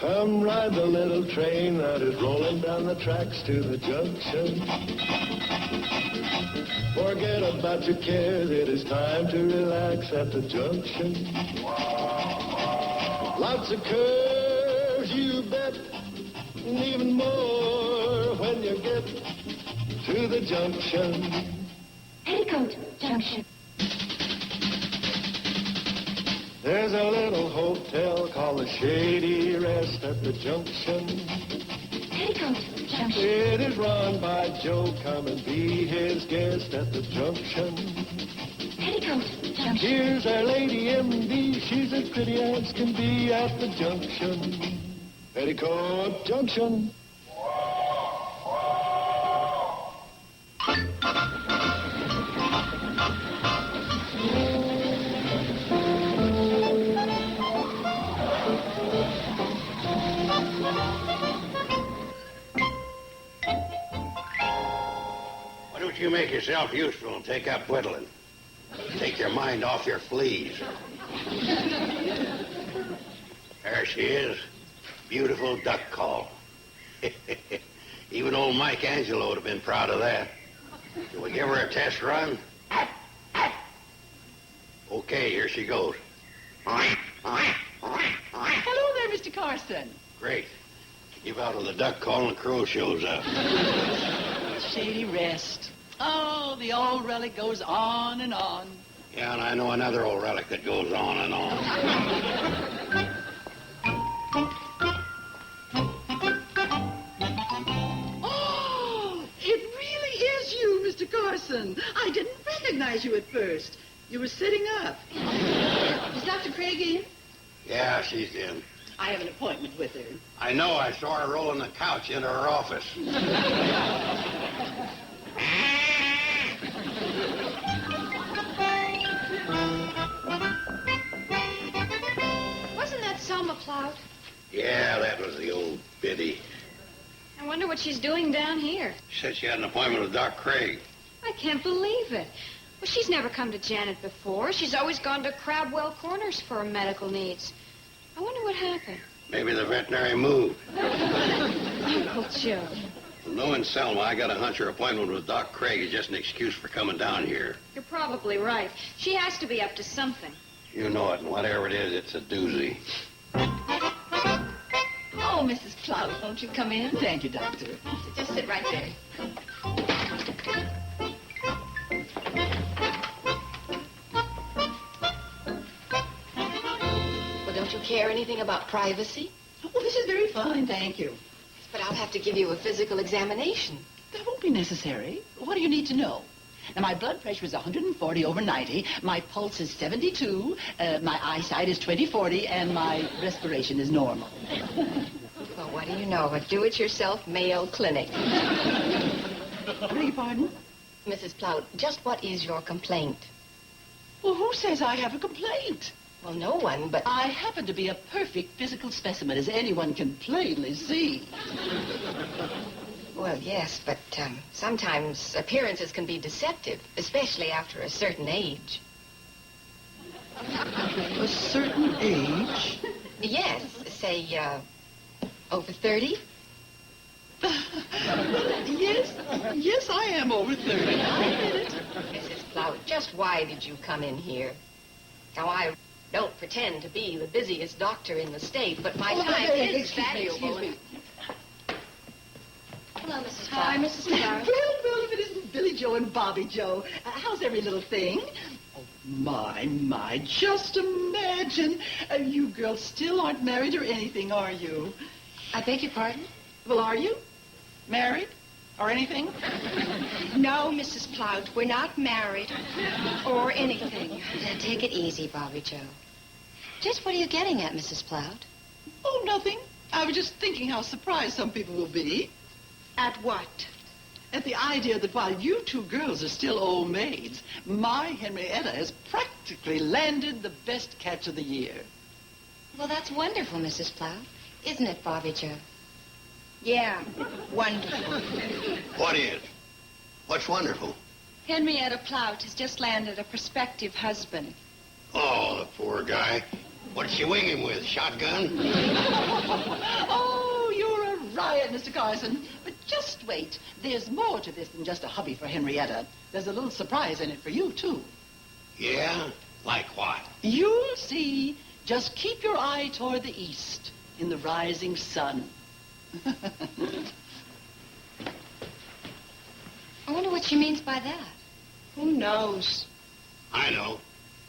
Come ride the little train that is rolling down the tracks to the junction. Forget about your cares, it is time to relax at the junction. Lots of curves, you bet, and even more when you get to the junction. Petticoat Junction. There's a little hotel called the Shady Rest at the junction. Petticoat Junction. It is run by Joe. Come and be his guest at the junction. Petticoat Junction. Here's our lady M.D. She's as pretty as can be at the junction. Petticoat Junction. Why don't you make yourself useful and take up whittling? Take your mind off your fleas. There she is. Beautiful duck call. Even old Mike Angelo would have been proud of that. Shall we give her a test run? Okay, here she goes. Hello there, Mr. Carson. Great. Give out of the duck call and the crow shows up. Shady Rest. Oh, the old relic goes on and on. Yeah, and I know another old relic that goes on and on. Oh, it really is you, Mr. Carson. I didn't recognize you at first. You were sitting up. Is Dr. Craig in? Yeah, she's in. I have an appointment with her. I know. I saw her rolling the couch into her office. Wasn't that Selma Plout? Yeah, that was the old biddy. I wonder what she's doing down here. She said she had an appointment with Doc Craig. I can't believe it. Well, she's never come to Janet before. She's always gone to Crabwell Corners for her medical needs. I wonder what happened. Maybe the veterinary moved. Uncle Joe. Well, knowing Selma, I got a hunch her appointment with Doc Craig is just an excuse for coming down here. You're probably right. She has to be up to something. You know it, and whatever it is, it's a doozy. Oh, Mrs. Plout, won't you come in? Thank you, Doctor. Just sit right there. Well, don't you care anything about privacy? Oh, this is very fine, thank you. But I'll have to give you a physical examination. That won't be necessary. What do you need to know? Now, my blood pressure is 140 over 90, my pulse is 72, my eyesight is 20/40, and my respiration is normal. Well, what do you know? A do-it-yourself Mayo Clinic. I beg your pardon? Mrs. Plout, just what is your complaint? Well, who says I have a complaint? Well, no one, but... I happen to be a perfect physical specimen, as anyone can plainly see. Well, yes, but sometimes appearances can be deceptive, especially after a certain age. A certain age? Yes, say, over 30? Yes, I am over 30. I admit it. Mrs. Plout, just why did you come in here? Now, I don't pretend to be the busiest doctor in the state, but my time is valuable. Excuse me. Hello, Mrs. Hi, Plout. Mrs. Plout. Well, if it isn't Billy Joe and Bobby Joe, how's every little thing? Oh, my, just imagine. You girls still aren't married or anything, are you? I beg your pardon? Well, are you? Married? Or anything? No, Mrs. Plout, we're not married or anything. Now, take it easy, Bobby Joe. Just what are you getting at, Mrs. Plout? Oh, nothing. I was just thinking how surprised some people will be At what? at the idea that while you two girls are still old maids, my Henrietta has practically landed the best catch of the year. Well, that's wonderful, Mrs. Plout. Isn't it, Bobby Joe? Yeah, wonderful. What is? What's wonderful? Henrietta Plout has just landed a prospective husband. Oh, the poor guy. What'd she wing him with? Shotgun? Oh, you're a riot, Mr. Carson. But just wait. There's more to this than just a hubby for Henrietta. There's a little surprise in it for you, too. Yeah? Like what? You'll see. Just keep your eye toward the east in the rising sun. I wonder what she means by that. Who knows? I know.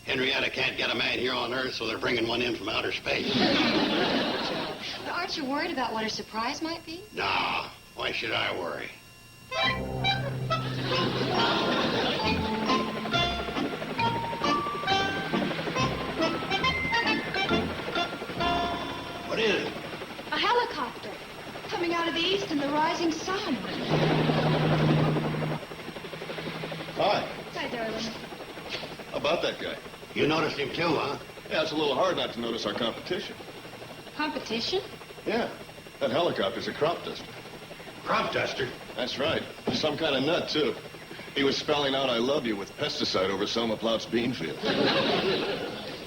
Henrietta can't get a man here on Earth, so they're bringing one in from outer space. But aren't you worried about what her surprise might be? Nah, why should I worry? What is it? A helicopter coming out of the east in the rising sun. Hi. Hi, darling. How about that guy? You noticed him too, huh? Yeah, it's a little hard not to notice our competition. Competition? Yeah. That helicopter's a crop duster. Crop duster? That's right. Some kind of nut, too. He was spelling out I love you with pesticide over Selma Plout's bean field.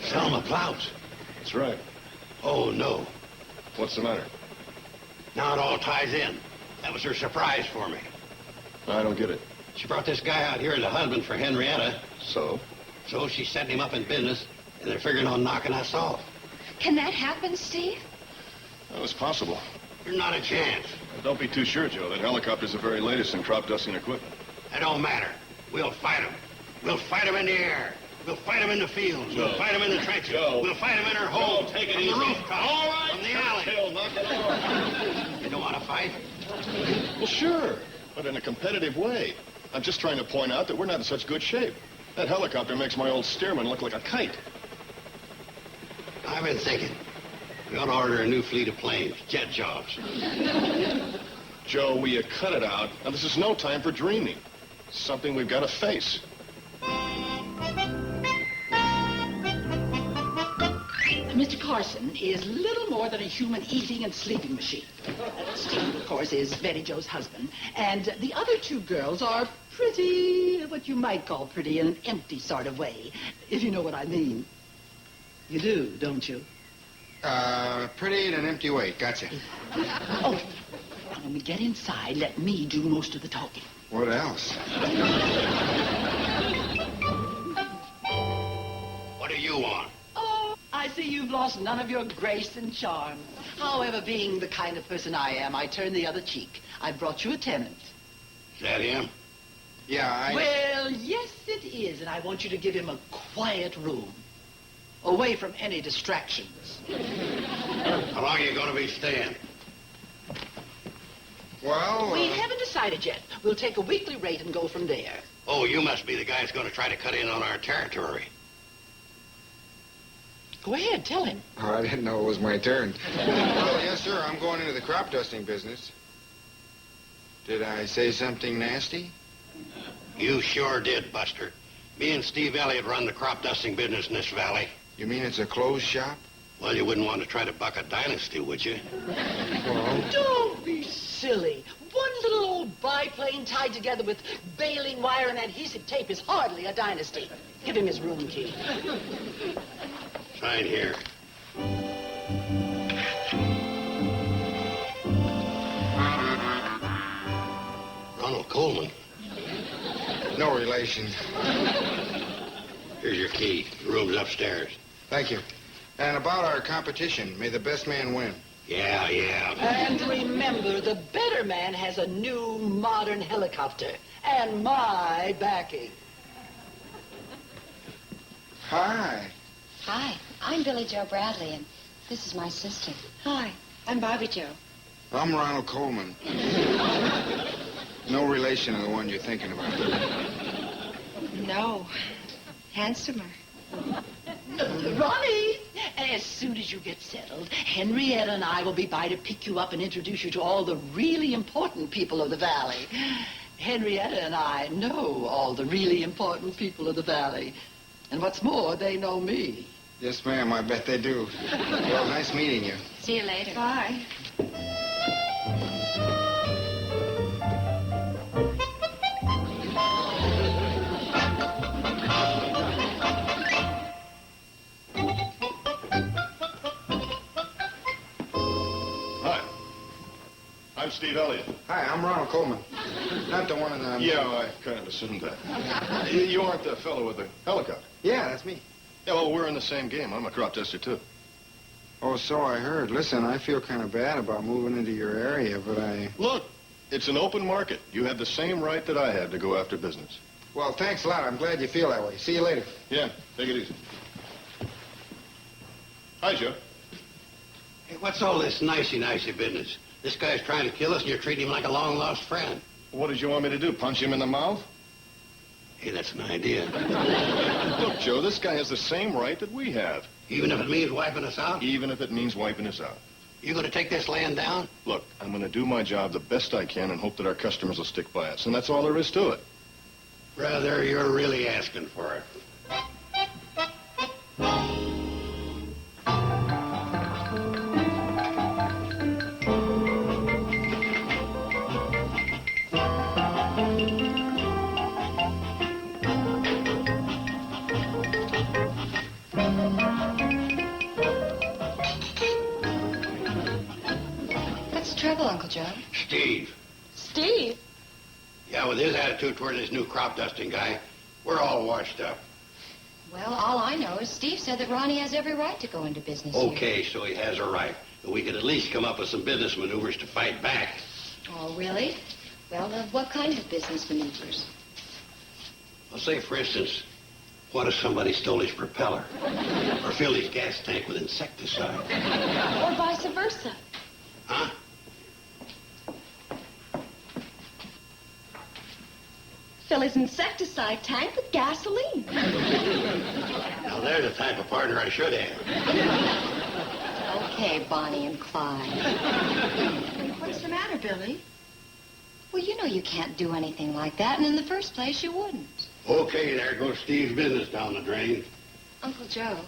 Selma Plout. That's right. Oh, no. What's the matter? Now it all ties in. That was her surprise for me. I don't get it. She brought this guy out here as a husband for Henrietta. So? So she's setting him up in business, and they're figuring on knocking us off. Can that happen, Steve? That was possible. There's not a chance. Don't be too sure, Joe. That helicopter's the very latest in crop dusting equipment. That don't matter. We'll fight them. We'll fight them in the air. We'll fight them in the fields. Joe. We'll fight them in the trenches. Joe. We'll fight them in our homes. Take it from easy. the rooftop. All right. From the alley. Chill, knock it off. You don't want to fight? Well, sure, but in a competitive way. I'm just trying to point out that we're not in such good shape. That helicopter makes my old Stearman look like a kite. I've been thinking. We ought to order a new fleet of planes, jet jobs. Joe, will you cut it out? Now, this is no time for dreaming. It's something we've got to face. Mr. Carson is little more than a human eating and sleeping machine. Steve, of course, is Betty Jo's husband. And the other two girls are pretty, what you might call pretty in an empty sort of way, if you know what I mean. You do, don't you? Pretty in an empty way. Gotcha. Oh, now when we get inside, let me do most of the talking. What else? What do you want? Oh, I see you've lost none of your grace and charm. However, being the kind of person I am, I turn the other cheek. I brought you a tenant. Is that him? Yeah, Well, yes, it is, and I want you to give him a quiet room, away from any distractions. How long are you going to be staying? Well, We haven't decided yet. We'll take a weekly rate and go from there. Oh, you must be the guy that's going to try to cut in on our territory. Go ahead, tell him. Oh, I didn't know it was my turn. Well, yes, sir. I'm going into the crop dusting business. Did I say something nasty? You sure did, Buster. Me and Steve Elliott run the crop dusting business in this valley. You mean it's a closed shop? Well, you wouldn't want to try to buck a dynasty, would you? Well, Don't be silly. One little old biplane tied together with baling wire and adhesive tape is hardly a dynasty. Give him his room key. Sign here. Ronald Coleman. no relation. Here's your key. The room's upstairs. Thank you. And about our competition, may the best man win. Yeah. And remember, the better man has a new modern helicopter and my backing. Hi. Hi, I'm Billy Joe Bradley, and this is my sister. Hi, I'm Bobby Joe. I'm Ronald Coleman. No relation to the one you're thinking about. No, handsomer. Ronnie, as soon as you get settled, Henrietta and I will be by to pick you up and introduce you to all the really important people of the valley. Henrietta and I know all the really important people of the valley. And what's more, they know me. Yes, ma'am, I bet they do. Well, nice meeting you. See you later. Bye. I'm Steve Elliott. Hi, I'm Ronald Coleman. Not the one in the... Yeah, I kind of assumed that. You aren't the fellow with the helicopter? Yeah, that's me. Yeah, well, we're in the same game. I'm a crop duster, too. Oh, so I heard. Listen, I feel kind of bad about moving into your area, but I... Look, it's an open market. You had the same right that I had to go after business. Well, thanks a lot. I'm glad you feel that way. See you later. Yeah, take it easy. Hi, Joe. Hey, what's all this nicey-nicey business? This guy's trying to kill us, and you're treating him like a long-lost friend. What did you want me to do, punch him in the mouth? Hey, that's an idea. Look, Joe, this guy has the same right that we have. Even if it means wiping us out? Even if it means wiping us out. You gonna take this land down? Look, I'm gonna do my job the best I can and hope that our customers will stick by us, and that's all there is to it. Brother, you're really asking for it. What's the trouble, Uncle Joe? Steve. Steve? Yeah, with his attitude toward this new crop dusting guy, we're all washed up. Well, all I know is Steve said that Ronnie has every right to go into business here. Okay, so he has a right. But we could at least come up with some business maneuvers to fight back. Oh, really? Well, what kind of business maneuvers? Well, say, for instance, what if somebody stole his propeller? Or filled his gas tank with insecticide? Or vice versa. Huh? Fill his insecticide tank with gasoline. Now, there's the type of partner I should have. Okay, Bonnie and Clyde. What's the matter, Billy? Well, you know you can't do anything like that, and in the first place, you wouldn't. Okay, there goes Steve's business down the drain. Uncle Joe,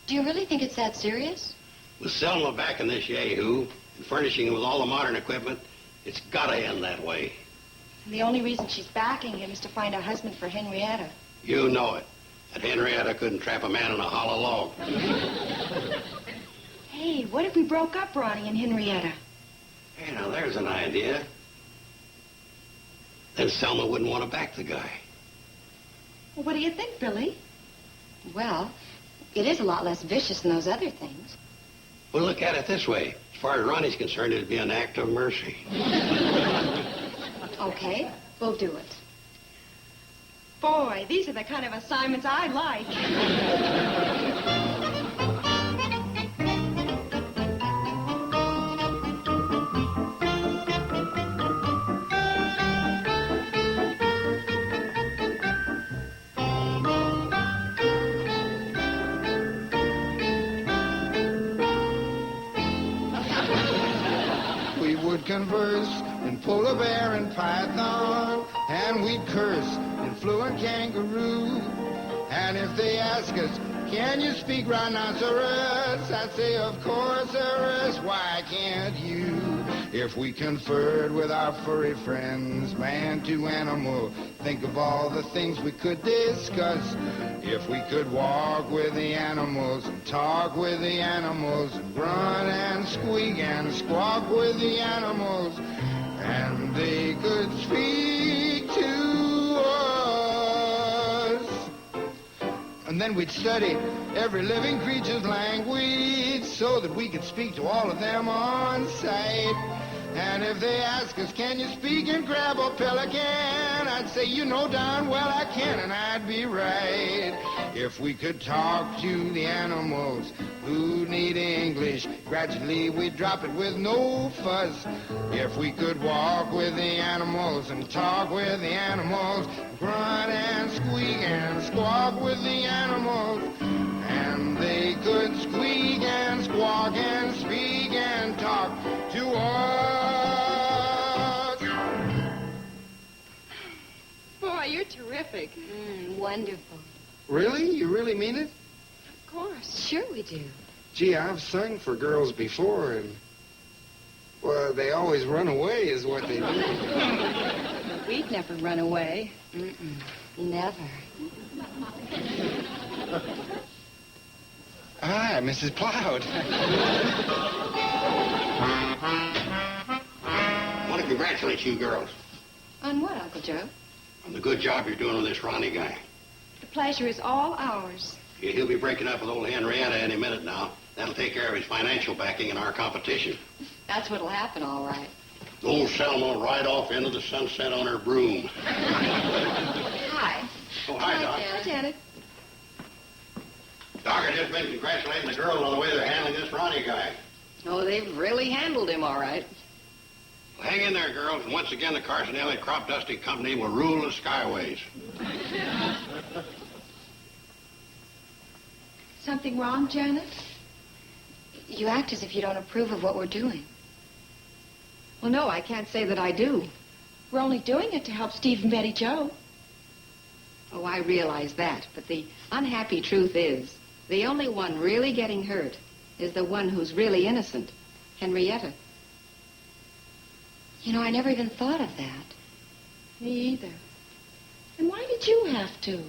do you really think it's that serious? With Selma back in this yahoo and furnishing him with all the modern equipment, it's gotta end that way. And the only reason she's backing him is to find a husband for Henrietta. You know it. That Henrietta couldn't trap a man in a hollow log. Hey, what if we broke up Ronnie and Henrietta? Hey, now there's an idea. Then Selma wouldn't want to back the guy. Well, what do you think, Billy? Well, it is a lot less vicious than those other things. Well, look at it this way. As far as Ronnie's concerned, it'd be an act of mercy. Okay, we'll do it. Boy, these are the kind of assignments I like. We would converse in polar bear and python, and we'd curse in fluent kangaroo. And if they ask us, can you speak rhinoceros? I'd say, of course there is. Why can't you? If we conferred with our furry friends, man to animal, think of all the things we could discuss. If we could walk with the animals and talk with the animals and grunt and squeak and squawk with the animals, and they could speak to us. And then we'd study every living creature's language so that we could speak to all of them on sight. And if they ask us, can you speak and grab a pelican? I'd say, you know darn well I can, and I'd be right. If we could talk to the animals who need English, gradually we'd drop it with no fuss. If we could walk with the animals and talk with the animals, grunt and squeak and squawk with the animals, and they could squeak and squawk and speak and talk to us. Boy, you're terrific. Wonderful. Really? You really mean it? Of course. Sure we do. Gee, I've sung for girls before, and, well, they always run away is what they do. We'd never run away. Never. Hi, Mrs. Plout. congratulate you girls On what, Uncle Joe? on the good job you're doing with this Ronnie guy. The pleasure is all ours. Yeah, he'll be breaking up with old Henrietta any minute now. That'll take care of his financial backing in our competition. That's what'll happen, all right. Old Selma will ride off into the sunset on her broom. Hi. Oh, hi, Doc. Hi, Janet. Doc, I just been congratulating the girls on the way they're handling this Ronnie guy. Oh, they've really handled him all right. Well, hang in there, girls, and once again the Carson Elliott Crop Dusting Company will rule the skyways. Something wrong, Janet? You act as if you don't approve of what we're doing. Well, no, I can't say that I do. We're only doing it to help Steve and Betty Joe. Oh, I realize that, but the unhappy truth is, the only one really getting hurt is the one who's really innocent, Henrietta. You know, I never even thought of that. Me either. And why did you have to?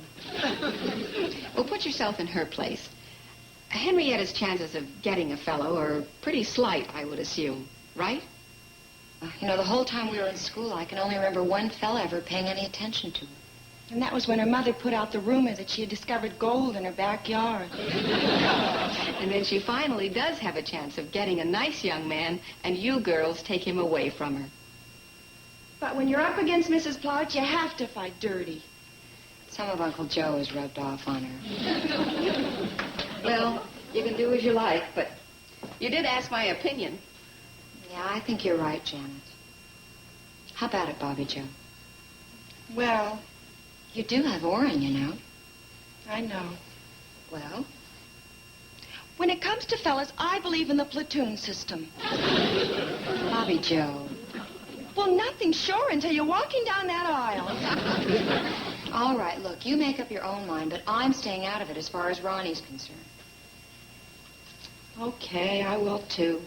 Well, put yourself in her place. Henrietta's chances of getting a fellow are pretty slight, I would assume, right? You know, the whole time we were in school, I can only remember one fella ever paying any attention to her. And that was when her mother put out the rumor that she had discovered gold in her backyard. And then she finally does have a chance of getting a nice young man, and you girls take him away from her. But when you're up against Mrs. Plout, you have to fight dirty. Some of Uncle Joe has rubbed off on her. Well, you can do as you like, but you did ask my opinion. Yeah, I think you're right, Janet. How about it, Bobby Joe? Well, You do have Orrin, you know. I know. Well, When it comes to fellas, I believe in the platoon system. Bobby Joe. Well, nothing's sure until you're walking down that aisle. All right, look, you make up your own mind, but I'm staying out of it as far as Ronnie's concerned. Okay, I will too.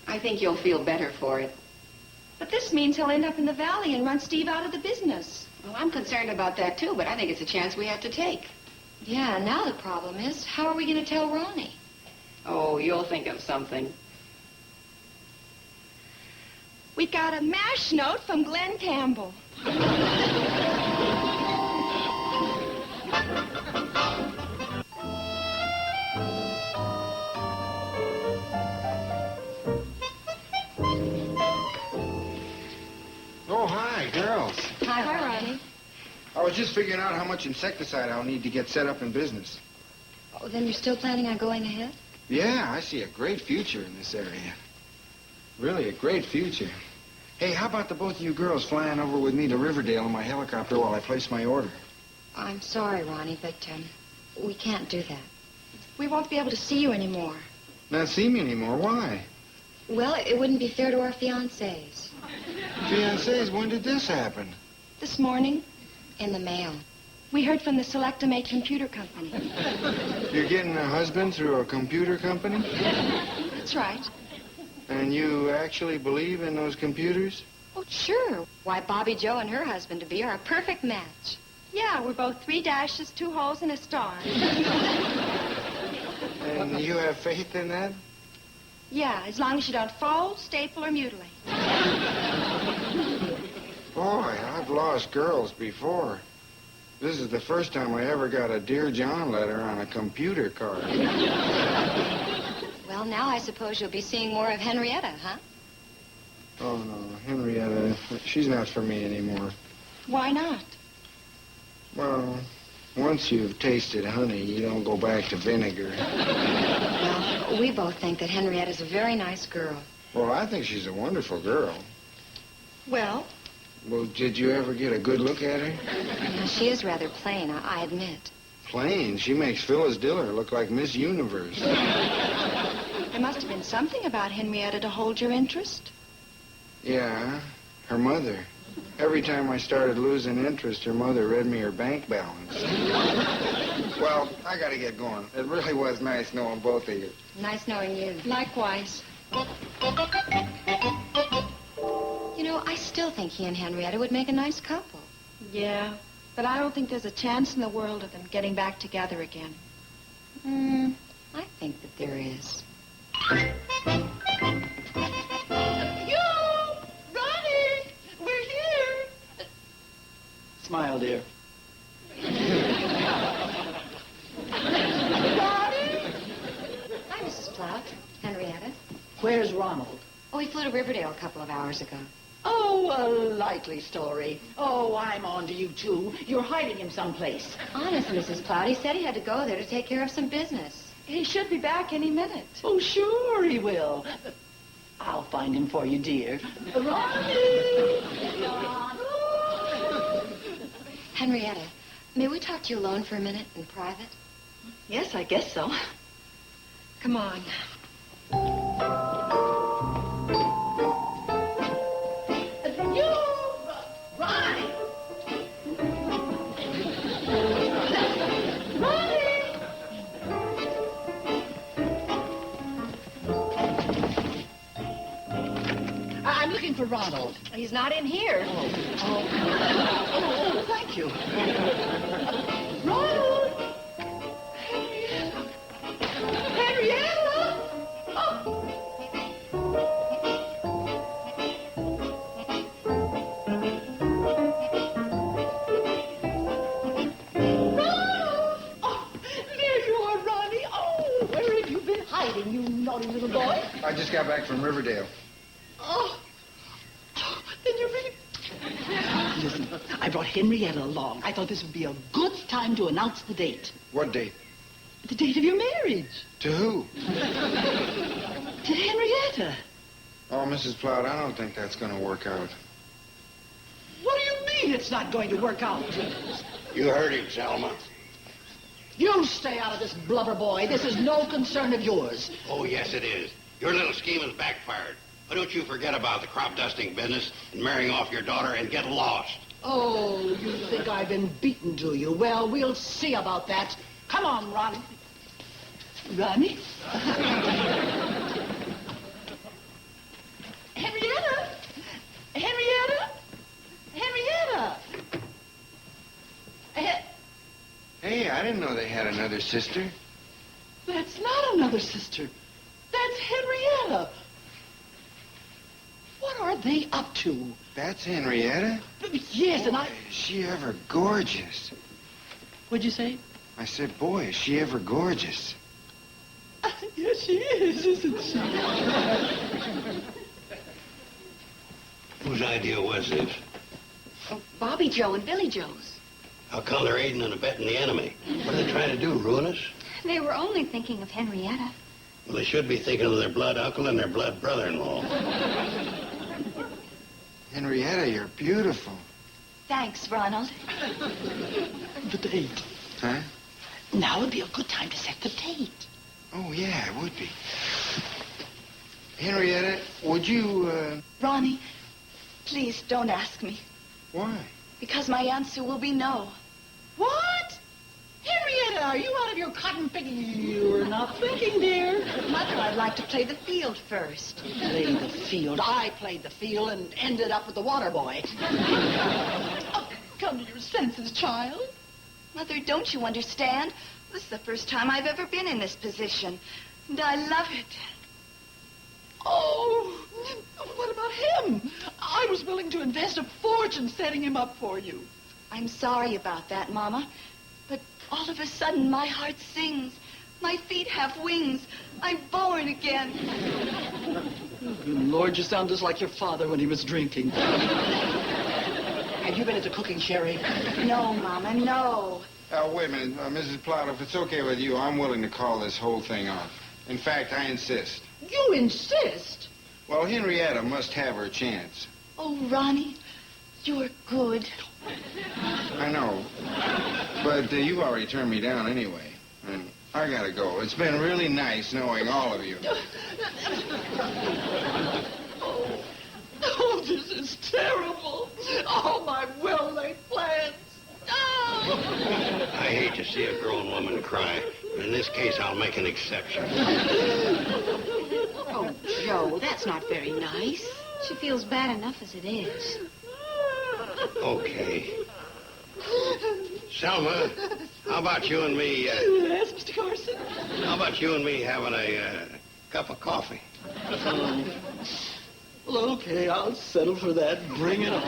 I think you'll feel better for it. But this means he'll end up in the valley and run Steve out of the business. Well, I'm concerned about that, too, but I think it's a chance we have to take. Yeah, now the problem is, how are we going to tell Ronnie? Oh, you'll think of something. We got a mash note from Glenn Campbell. Oh, hi, girls. Hi, Ronnie. I was just figuring out how much insecticide I'll need to get set up in business. Oh, then you're still planning on going ahead? Yeah, I see a great future in this area. Really a great future. Hey, how about the both of you girls flying over with me to Riverdale in my helicopter while I place my order? I'm sorry, Ronnie, but we can't do that. We won't be able to see you anymore. Not see me anymore. Why? Well, it wouldn't be fair to our fiancés. Fiancés, when did this happen? This morning, In the mail. we heard from the Selectimate Computer Company. You're getting a husband through a computer company? That's right. And you actually believe in those computers? Oh, sure. Why, Bobby Joe and her husband-to-be are a perfect match. Yeah, we're both 3 dashes, 2 holes, and a star. And you have faith in that? Yeah, as long as you don't fold, staple, or mutilate. Boy, I've lost girls before. This is the first time I ever got a Dear John letter on a computer card. Well, now I suppose you'll be seeing more of Henrietta, huh? Oh, no, Henrietta, she's not for me anymore. Why not? Well, once you've tasted honey, you don't go back to vinegar. Well, we both think that Henrietta's a very nice girl. Well, I think she's a wonderful girl. Well, Well, did you ever get a good look at her? Now, she is rather plain, I admit. Plain. She makes Phyllis Diller look like Miss Universe. there must have been something about Henrietta to hold your interest. Yeah, her mother. Every time I started losing interest, her mother read me her bank balance. Well, I gotta get going. It really was nice knowing both of you. Nice knowing you. Likewise. You know, I still think he and Henrietta would make a nice couple. Yeah, but I don't think there's a chance in the world of them getting back together again. I think that there is. You! Ronnie! Where's Ronald? Oh, he flew to Riverdale a couple of hours ago. Oh, a likely story. Oh, I'm on to you, too. You're hiding him someplace. Honest, Mrs. Plout, he said he had to go there to take care of some business. He should be back any minute. Oh, sure he will. I'll find him for you, dear. Ronnie! Henrietta, may we talk to you alone for a minute in private? Yes, I guess so. Come on. Ronnie! I'm looking for Ronald. He's not in here. Oh, thank you. Ronald! Henrietta! Oh. Ronald! Oh, there you are, Ronnie. Oh, where have you been hiding, you naughty little boy? I just got back from Riverdale. Oh, then you really... Listen, I brought Henrietta along. I thought this would be a good time to announce the date. What date? The date of your marriage. To who? To Henrietta. Oh, Mrs. Plout, I don't think that's going to work out. What do you mean it's not going to work out? You heard him, Selma. You stay out of this, blubber boy. This is no concern of yours. Oh, yes, it is. Your little scheme has backfired. Why don't you forget about the crop dusting business and marrying off your daughter and get lost? Oh, you think I've been beaten, do you? Well, we'll see about that. Come on, Ronnie. Ronnie? Henrietta! Henrietta! Henrietta! Hey, I didn't know they had another sister. That's not another sister. That's Henrietta. What are they up to? That's Henrietta? Yes, and Boy, is she ever gorgeous. What'd you say? I said, boy, is she ever gorgeous. Yes, she is, isn't she? Whose idea was this? Oh, Bobby Joe and Billy Joe's. How come they're aiding and abetting the enemy? What are they trying to do, ruin us? They were only thinking of Henrietta. Well, they should be thinking of their blood uncle and their blood brother-in-law. Henrietta, you're beautiful. Thanks, Ronald. The date. Huh? Now would be a good time to set the date. Oh, yeah, it would be. Henrietta, would you, Ronnie, please don't ask me. Why? Because my answer will be no. What? Henrietta, are you out of your cotton picking? You're not thinking, dear. Mother, I'd like to play the field first. Play the field. I played the field and ended up with the water boy. Oh, come to your senses, child. Mother, don't you understand? This is the first time I've ever been in this position, and I love it. Oh, what about him? I was willing to invest a fortune setting him up for you. I'm sorry about that, Mama, but all of a sudden my heart sings. My feet have wings. I'm born again. Lord, you sound just like your father when he was drinking. Have you been into cooking, Sherry? No, Mama, no. wait a minute, Mrs. Plout, if it's okay with you, I'm willing to call this whole thing off. In fact, I insist. You insist? Well, Henrietta must have her chance. Oh, Ronnie, you're good. I know. But you've already turned me down anyway. And I gotta go. It's been really nice knowing all of you. Oh, this is terrible. All my well-laid plans. Oh. I hate to see a grown woman cry. But in this case, I'll make an exception. Oh, Joe, that's not very nice. She feels bad enough as it is. Okay. Selma, how about you and me, Yes, Mr. Carson? how about you and me having a cup of coffee? Well, okay, I'll settle for that. Bring it on.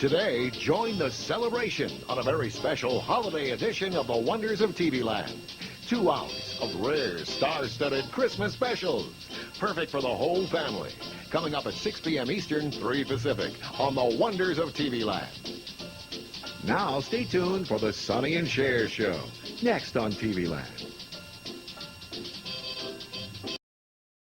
Today, join the celebration on a very special holiday edition of The Wonders of TV Land. 2 hours of rare, star-studded Christmas specials. Perfect for the whole family. Coming up at 6 p.m. Eastern, 3 Pacific on The Wonders of TV Land. Now, stay tuned for the Sonny and Cher Show. Next on TV Land.